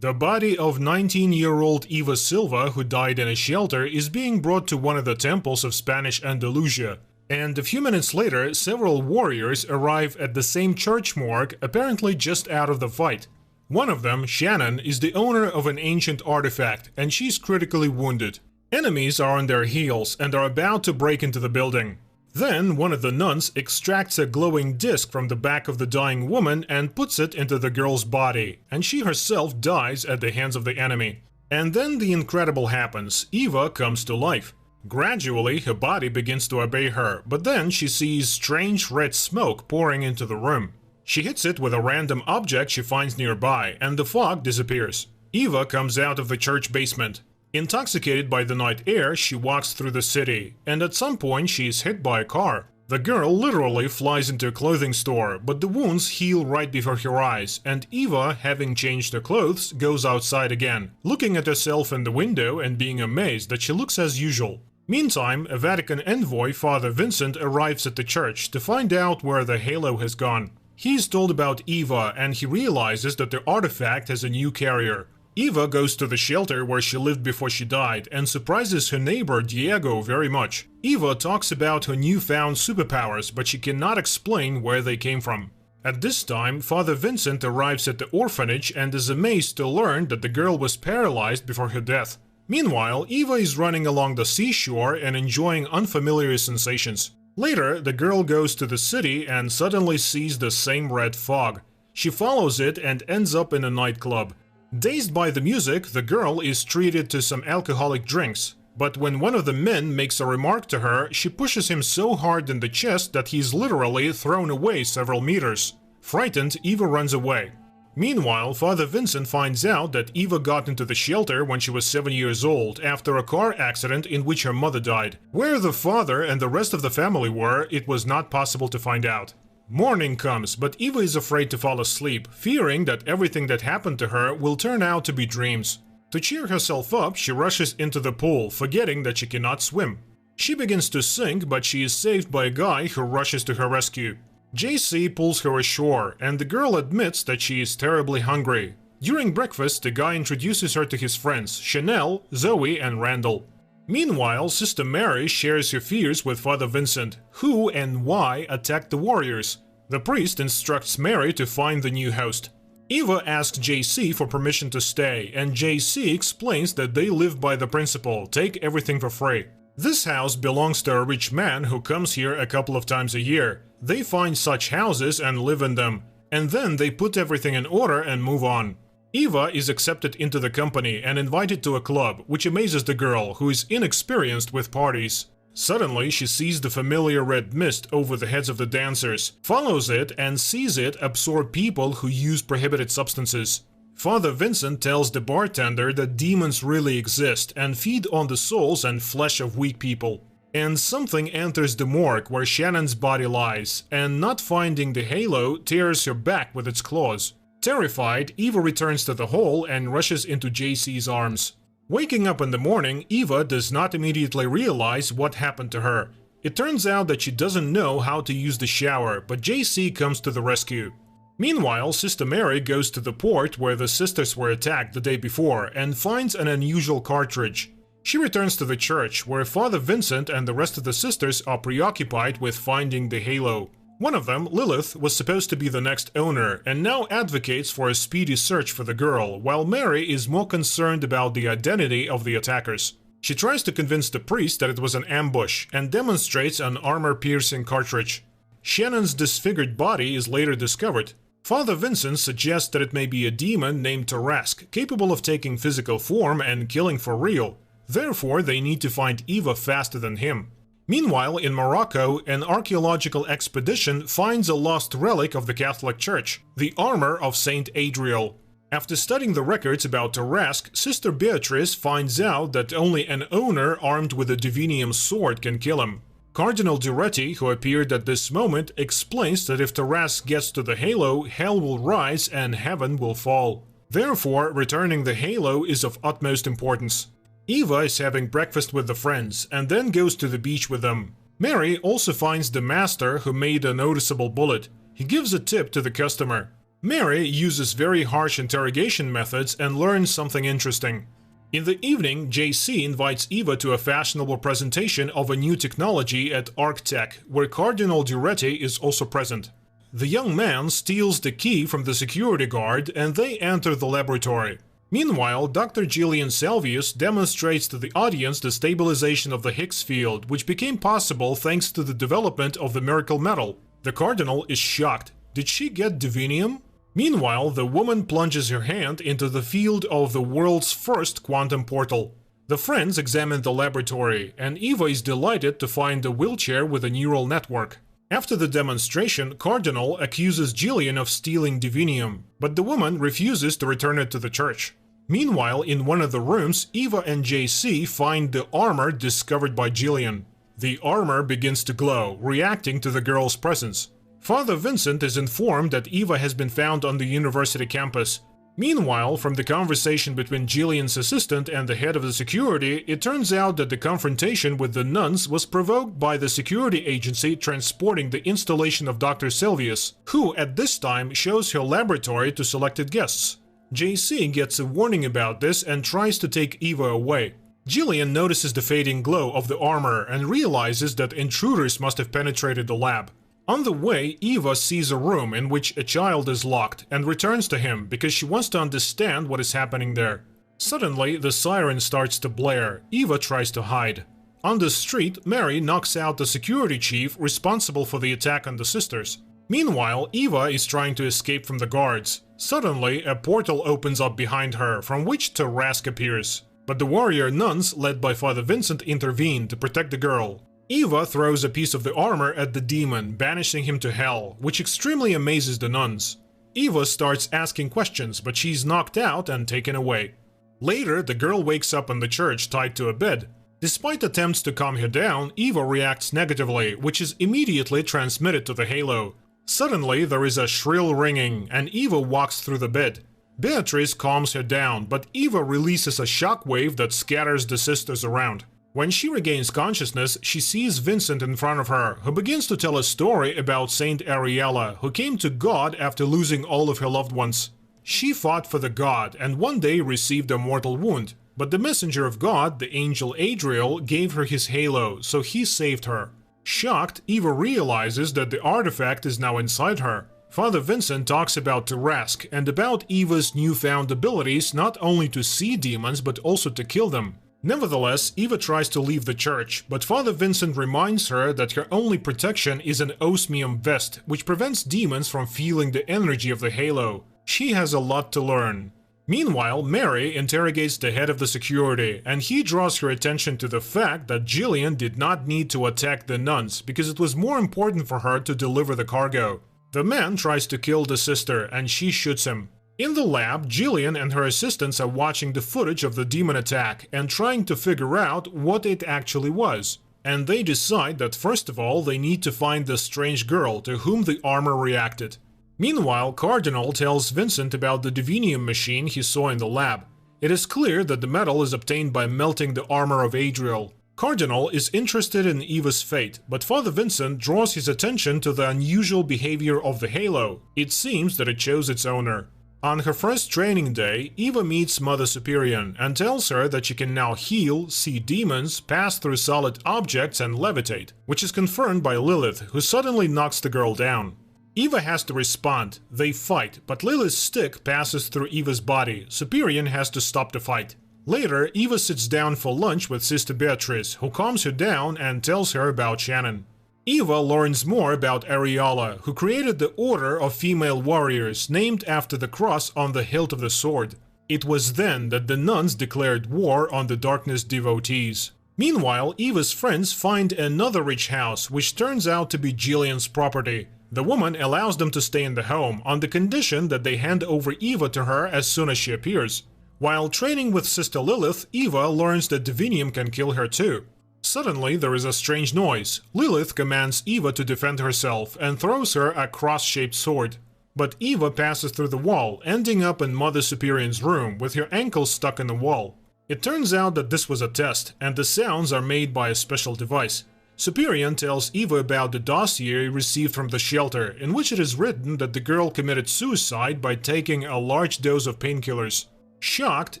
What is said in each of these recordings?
The body of 19-year-old Eva Silva, who died in a shelter, is being brought to one of the temples of Spanish Andalusia. And a few minutes later, several warriors arrive at the same church morgue, apparently just out of the fight. One of them, Shannon, is the owner of an ancient artifact, and she's critically wounded. Enemies are on their heels and are about to break into the building. Then one of the nuns extracts a glowing disc from the back of the dying woman and puts it into the girl's body, and she herself dies at the hands of the enemy. And then the incredible happens. Eva comes to life. Gradually, her body begins to obey her, but then she sees strange red smoke pouring into the room. She hits it with a random object she finds nearby, and the fog disappears. Eva comes out of the church basement. Intoxicated by the night air, she walks through the city, and at some point she is hit by a car. The girl literally flies into a clothing store, but the wounds heal right before her eyes, and Eva, having changed her clothes, goes outside again, looking at herself in the window and being amazed that she looks as usual. Meantime, a Vatican envoy, Father Vincent, arrives at the church to find out where the halo has gone. He is told about Eva, and he realizes that the artifact has a new carrier. Eva goes to the shelter where she lived before she died and surprises her neighbor Diego very much. Eva talks about her newfound superpowers, but she cannot explain where they came from. At this time, Father Vincent arrives at the orphanage and is amazed to learn that the girl was paralyzed before her death. Meanwhile, Eva is running along the seashore and enjoying unfamiliar sensations. Later, the girl goes to the city and suddenly sees the same red fog. She follows it and ends up in a nightclub. Dazed by the music, the girl is treated to some alcoholic drinks, but when one of the men makes a remark to her, she pushes him so hard in the chest that he is literally thrown away several meters. Frightened, Eva runs away. Meanwhile, Father Vincent finds out that Eva got into the shelter when she was 7 years old after a car accident in which her mother died. Where the father and the rest of the family were, it was not possible to find out. Morning comes, but Eva is afraid to fall asleep, fearing that everything that happened to her will turn out to be dreams. To cheer herself up, she rushes into the pool, forgetting that she cannot swim. She begins to sink, but she is saved by a guy who rushes to her rescue. JC pulls her ashore, and the girl admits that she is terribly hungry. During breakfast, the guy introduces her to his friends, Chanel, Zoe, and Randall. Meanwhile, Sister Mary shares her fears with Father Vincent, who and why attacked the warriors. The priest instructs Mary to find the new host. Eva asks JC for permission to stay, and JC explains that they live by the principle, take everything for free. This house belongs to a rich man who comes here a couple of times a year. They find such houses and live in them, and then they put everything in order and move on. Eva is accepted into the company and invited to a club, which amazes the girl, who is inexperienced with parties. Suddenly, she sees the familiar red mist over the heads of the dancers, follows it, and sees it absorb people who use prohibited substances. Father Vincent tells the bartender that demons really exist and feed on the souls and flesh of weak people. And something enters the morgue where Shannon's body lies, and not finding the halo, tears her back with its claws. Terrified, Eva returns to the hall and rushes into JC's arms. Waking up in the morning, Eva does not immediately realize what happened to her. It turns out that she doesn't know how to use the shower, but JC comes to the rescue. Meanwhile, Sister Mary goes to the port where the sisters were attacked the day before and finds an unusual cartridge. She returns to the church, where Father Vincent and the rest of the sisters are preoccupied with finding the halo. One of them, Lilith, was supposed to be the next owner, and now advocates for a speedy search for the girl, while Mary is more concerned about the identity of the attackers. She tries to convince the priest that it was an ambush, and demonstrates an armor-piercing cartridge. Shannon's disfigured body is later discovered. Father Vincent suggests that it may be a demon named Tarrasque, capable of taking physical form and killing for real. Therefore, they need to find Eva faster than him. Meanwhile, in Morocco, an archaeological expedition finds a lost relic of the Catholic Church, the armor of Saint Adriel. After studying the records about Tarrasque, Sister Beatrice finds out that only an owner armed with a divinium sword can kill him. Cardinal Duretti, who appeared at this moment, explains that if Tarrasque gets to the halo, hell will rise and heaven will fall. Therefore, returning the halo is of utmost importance. Eva is having breakfast with the friends, and then goes to the beach with them. Mary also finds the master who made a noticeable bullet. He gives a tip to the customer. Mary uses very harsh interrogation methods and learns something interesting. In the evening, JC invites Eva to a fashionable presentation of a new technology at ArcTech, where Cardinal Duretti is also present. The young man steals the key from the security guard and they enter the laboratory. Meanwhile, Dr. Gillian Salvius demonstrates to the audience the stabilization of the Higgs field, which became possible thanks to the development of the miracle metal. The Cardinal is shocked. Did she get divinium? Meanwhile, the woman plunges her hand into the field of the world's first quantum portal. The friends examine the laboratory, and Eva is delighted to find a wheelchair with a neural network. After the demonstration, Cardinal accuses Gillian of stealing divinium, but the woman refuses to return it to the church. Meanwhile, in one of the rooms, Eva and JC find the armor discovered by Gillian. The armor begins to glow, reacting to the girl's presence. Father Vincent is informed that Eva has been found on the university campus. Meanwhile, from the conversation between Gillian's assistant and the head of the security, it turns out that the confrontation with the nuns was provoked by the security agency transporting the installation of Dr. Salvius, who at this time shows her laboratory to selected guests. JC gets a warning about this and tries to take Eva away. Gillian notices the fading glow of the armor and realizes that intruders must have penetrated the lab. On the way, Eva sees a room in which a child is locked and returns to him because she wants to understand what is happening there. Suddenly, the siren starts to blare. Eva tries to hide. On the street, Mary knocks out the security chief responsible for the attack on the sisters. Meanwhile, Eva is trying to escape from the guards. Suddenly, a portal opens up behind her, from which Tarrasque appears. But the warrior nuns, led by Father Vincent, intervene to protect the girl. Eva throws a piece of the armor at the demon, banishing him to hell, which extremely amazes the nuns. Eva starts asking questions, but she's knocked out and taken away. Later, the girl wakes up in the church tied to a bed. Despite attempts to calm her down, Eva reacts negatively, which is immediately transmitted to the halo. Suddenly, there is a shrill ringing, and Eva walks through the bed. Beatrice calms her down, but Eva releases a shockwave that scatters the sisters around. When she regains consciousness, she sees Vincent in front of her, who begins to tell a story about Saint Ariella, who came to God after losing all of her loved ones. She fought for the god and one day received a mortal wound, but the messenger of God, the angel Adriel, gave her his halo, so he saved her. Shocked, Eva realizes that the artifact is now inside her. Father Vincent talks about Tarrasque and about Eva's newfound abilities not only to see demons but also to kill them. Nevertheless, Eva tries to leave the church, but Father Vincent reminds her that her only protection is an osmium vest, which prevents demons from feeling the energy of the halo. She has a lot to learn. Meanwhile, Mary interrogates the head of the security, and he draws her attention to the fact that Gillian did not need to attack the nuns because it was more important for her to deliver the cargo. The man tries to kill the sister, and she shoots him. In the lab, Gillian and her assistants are watching the footage of the demon attack and trying to figure out what it actually was. And they decide that first of all they need to find the strange girl to whom the armor reacted. Meanwhile, Cardinal tells Vincent about the divinium machine he saw in the lab. It is clear that the metal is obtained by melting the armor of Adriel. Cardinal is interested in Eva's fate, but Father Vincent draws his attention to the unusual behavior of the halo. It seems that it chose its owner. On her first training day, Eva meets Mother Superior and tells her that she can now heal, see demons, pass through solid objects and levitate, which is confirmed by Lilith, who suddenly knocks the girl down. Eva has to respond. They fight, but Lilith's stick passes through Eva's body. Superior has to stop the fight. Later, Eva sits down for lunch with Sister Beatrice, who calms her down and tells her about Shannon. Eva learns more about Ariella, who created the Order of Female Warriors, named after the cross on the hilt of the sword. It was then that the nuns declared war on the darkness devotees. Meanwhile, Eva's friends find another rich house, which turns out to be Gillian's property. The woman allows them to stay in the home, on the condition that they hand over Eva to her as soon as she appears. While training with Sister Lilith, Eva learns that divinium can kill her too. Suddenly, there is a strange noise. Lilith commands Eva to defend herself and throws her a cross-shaped sword. But Eva passes through the wall, ending up in Mother Superior's room with her ankles stuck in the wall. It turns out that this was a test, and the sounds are made by a special device. Superion tells Eva about the dossier received from the shelter, in which it is written that the girl committed suicide by taking a large dose of painkillers. Shocked,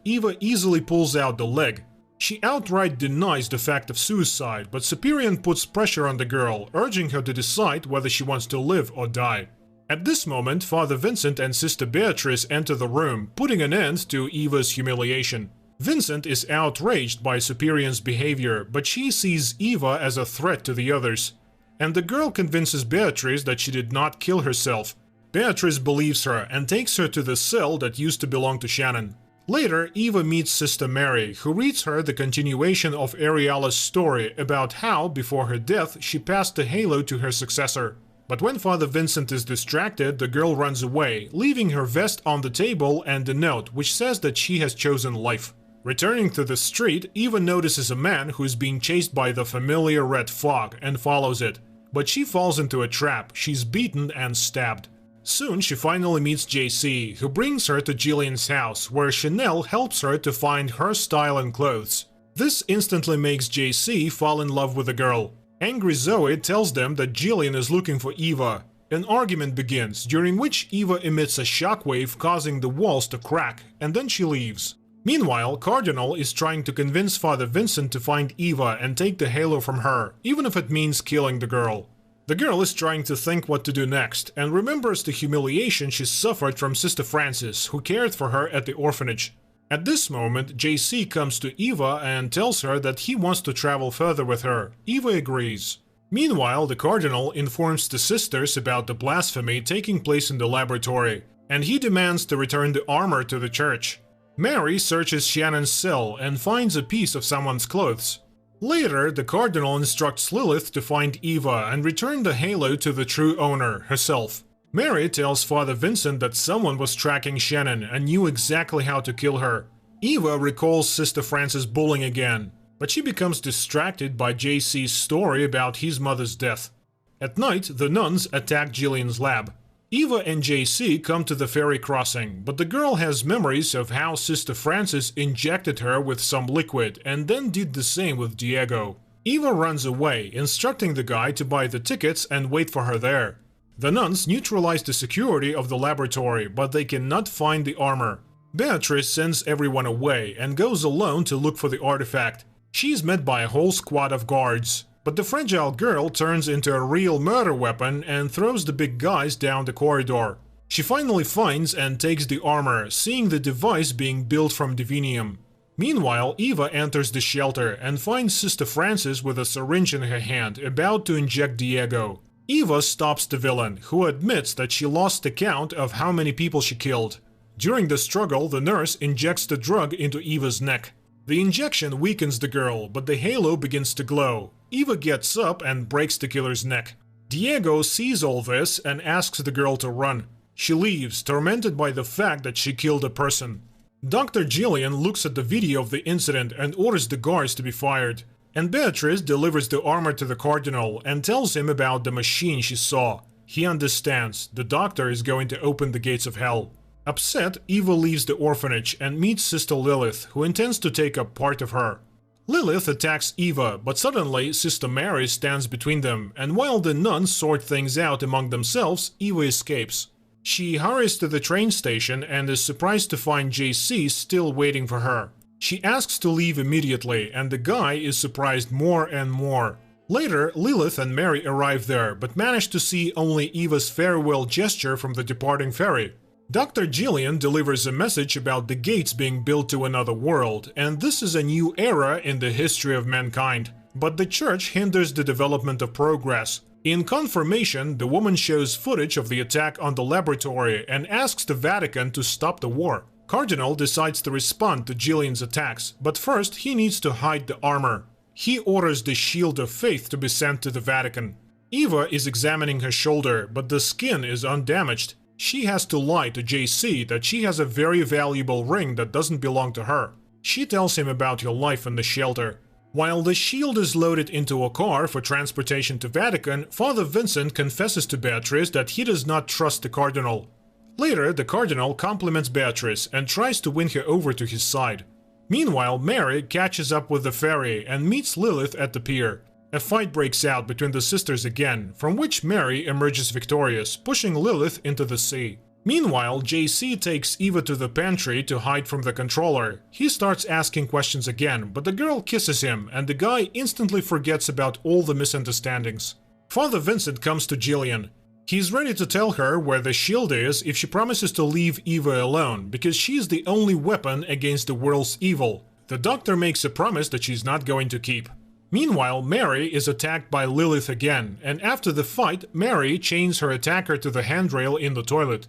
Eva easily pulls out the leg. She outright denies the fact of suicide, but Superion puts pressure on the girl, urging her to decide whether she wants to live or die. At this moment, Father Vincent and Sister Beatrice enter the room, putting an end to Eva's humiliation. Vincent is outraged by Superion's behavior, but she sees Eva as a threat to the others. And the girl convinces Beatrice that she did not kill herself. Beatrice believes her and takes her to the cell that used to belong to Shannon. Later, Eva meets Sister Mary, who reads her the continuation of Arialla's story about how, before her death, she passed the halo to her successor. But when Father Vincent is distracted, the girl runs away, leaving her vest on the table and a note which says that she has chosen life. Returning to the street, Eva notices a man who is being chased by the familiar red fog and follows it. But she falls into a trap, she's beaten and stabbed. Soon she finally meets JC, who brings her to Jillian's house, where Chanel helps her to find her style and clothes. This instantly makes JC fall in love with the girl. Angry Zoe tells them that Jillian is looking for Eva. An argument begins, during which Eva emits a shockwave causing the walls to crack, and then she leaves. Meanwhile, Cardinal is trying to convince Father Vincent to find Eva and take the halo from her, even if it means killing the girl. The girl is trying to think what to do next, and remembers the humiliation she suffered from Sister Frances, who cared for her at the orphanage. At this moment, JC comes to Eva and tells her that he wants to travel further with her. Eva agrees. Meanwhile, the Cardinal informs the sisters about the blasphemy taking place in the laboratory, and he demands to return the armor to the church. Mary searches Shannon's cell and finds a piece of someone's clothes. Later, the Cardinal instructs Lilith to find Eva and return the halo to the true owner, herself. Mary tells Father Vincent that someone was tracking Shannon and knew exactly how to kill her. Eva recalls Sister Frances' bullying again, but she becomes distracted by JC's story about his mother's death. At night, the nuns attack Jillian's lab. Eva and JC come to the ferry crossing, but the girl has memories of how Sister Frances injected her with some liquid and then did the same with Diego. Eva runs away, instructing the guy to buy the tickets and wait for her there. The nuns neutralize the security of the laboratory, but they cannot find the armor. Beatrice sends everyone away and goes alone to look for the artifact. She is met by a whole squad of guards. But the fragile girl turns into a real murder weapon and throws the big guys down the corridor. She finally finds and takes the armor, seeing the device being built from divinium. Meanwhile, Eva enters the shelter and finds Sister Frances with a syringe in her hand, about to inject Diego. Eva stops the villain, who admits that she lost the count of how many people she killed. During the struggle, the nurse injects the drug into Eva's neck. The injection weakens the girl, but the halo begins to glow. Eva gets up and breaks the killer's neck. Diego sees all this and asks the girl to run. She leaves, tormented by the fact that she killed a person. Dr. Jillian looks at the video of the incident and orders the guards to be fired. And Beatrice delivers the armor to the Cardinal and tells him about the machine she saw. He understands. The doctor is going to open the gates of hell. Upset, Eva leaves the orphanage and meets Sister Lilith, who intends to take up part of her. Lilith attacks Eva, but suddenly Sister Mary stands between them, and while the nuns sort things out among themselves, Eva escapes. She hurries to the train station and is surprised to find JC still waiting for her. She asks to leave immediately, and the guy is surprised more and more. Later, Lilith and Mary arrive there, but manage to see only Eva's farewell gesture from the departing ferry. Dr. Jillian delivers a message about the gates being built to another world, and this is a new era in the history of mankind. But the church hinders the development of progress. In confirmation, the woman shows footage of the attack on the laboratory and asks the Vatican to stop the war. Cardinal decides to respond to Jillian's attacks, but first he needs to hide the armor. He orders the Shield of Faith to be sent to the Vatican. Eva is examining her shoulder, but the skin is undamaged. She has to lie to JC that she has a very valuable ring that doesn't belong to her. She tells him about her life in the shelter. While the shield is loaded into a car for transportation to Vatican, Father Vincent confesses to Beatrice that he does not trust the Cardinal. Later, the Cardinal compliments Beatrice and tries to win her over to his side. Meanwhile, Mary catches up with the ferry and meets Lilith at the pier. A fight breaks out between the sisters again, from which Mary emerges victorious, pushing Lilith into the sea. Meanwhile, JC takes Eva to the pantry to hide from the controller. He starts asking questions again, but the girl kisses him, and the guy instantly forgets about all the misunderstandings. Father Vincent comes to Jillian. He's ready to tell her where the shield is if she promises to leave Eva alone, because she's the only weapon against the world's evil. The doctor makes a promise that she's not going to keep. Meanwhile, Mary is attacked by Lilith again, and after the fight, Mary chains her attacker to the handrail in the toilet.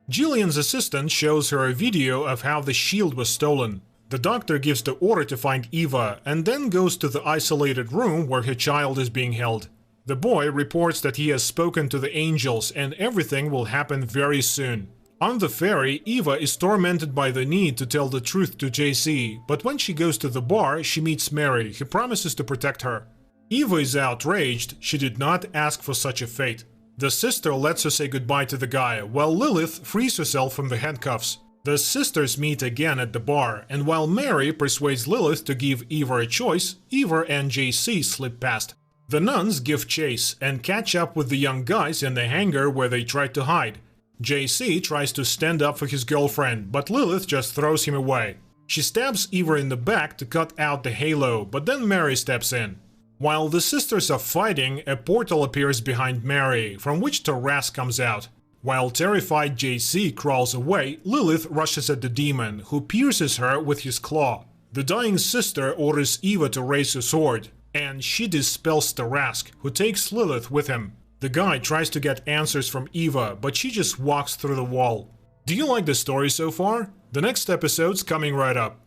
Jillian's assistant shows her a video of how the shield was stolen. The doctor gives the order to find Eva, and then goes to the isolated room where her child is being held. The boy reports that he has spoken to the angels and everything will happen very soon. On the ferry, Eva is tormented by the need to tell the truth to JC, but when she goes to the bar, she meets Mary, who promises to protect her. Eva is outraged, she did not ask for such a fate. The sister lets her say goodbye to the guy, while Lilith frees herself from the handcuffs. The sisters meet again at the bar, and while Mary persuades Lilith to give Eva a choice, Eva and JC slip past. The nuns give chase and catch up with the young guys in the hangar where they tried to hide. JC tries to stand up for his girlfriend, but Lilith just throws him away. She stabs Eva in the back to cut out the halo, but then Mary steps in. While the sisters are fighting, a portal appears behind Mary, from which Taras comes out. While terrified JC crawls away, Lilith rushes at the demon, who pierces her with his claw. The dying sister orders Eva to raise her sword, and she dispels Tarask, who takes Lilith with him. The guy tries to get answers from Eva, but she just walks through the wall. Do you like the story so far? The next episode's coming right up.